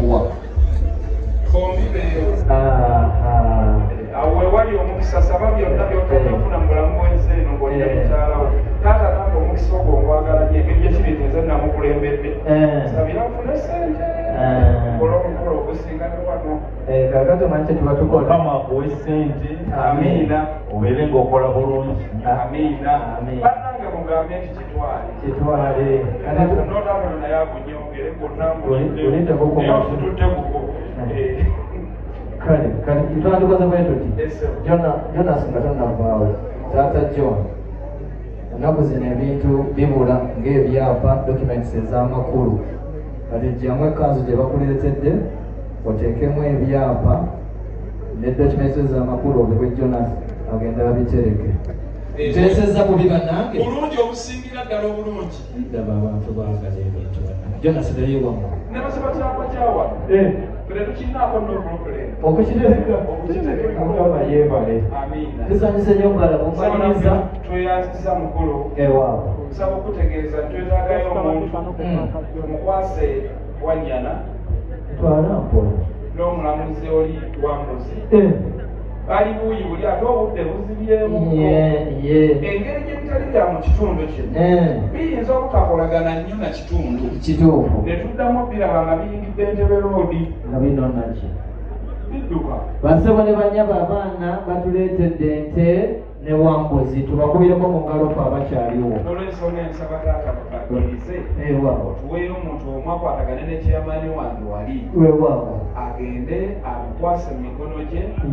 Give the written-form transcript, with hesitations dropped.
kuwa awo wewali omukisa saba byonna byotofuna mu bulamu bwensi eno ng'olina mukyalawo taata nange omukisa ogwo nkwagala nnyo engeri gyekiriita nze namukulembedde sabira nfune sente kola omukolo ogusinga ne wano kakati omanyi kye tuba tukola Mukama akuwe ssente amiina obeere ng'okola bulungi amiina bannange mugambe nti kitwale notambula naye agunyongere Olitekuko. gonnamututtekuko kale kitwandikoze bwe tuti Jonas nga tonnavaawo taata John ennaku zino ebintu bibula ng'ebyapa documents ez'amakulu kati gyamu ekanzu gye bakuleetedde oteekemu ebyapa ne documents ez'amakulu obwe Jonas agenda babitereke teesezza bubi bannange bulungi obusingira ddala obulungi ddaba abantu baagala ebintu Jonas teyewamu ne basaba kyapa kyawa bere tukinaako no problem okukitereka mukama yeebale amiina tusanyuse nnyo bwala mumaliriza tweyanziza mukulu ewaabo nsaba okutegeeza twetaagayo omuntu mukwase wanyana twala mpola n'omulamuzi oli wambuzi bali buuyi buli ate obudde buzibyemu engeri gyebitali bya mu kitundu kino biyinza obutakolagana nnyo na kitundu kituufu ne tuddamu biraba nga biyingidde Entebbe roodi nga binonaki bidduka basebo ne banyaba abaana batuleetedde ente ne wambuzi tubakubireko mu ngalo fe abakyaliwo olw'ensonga ensaba taata bakkirize ewaabo tuweeyo omuntu omu akwatagane ne kyamaani wange wali wewaabo agende amukwase mu mikono gye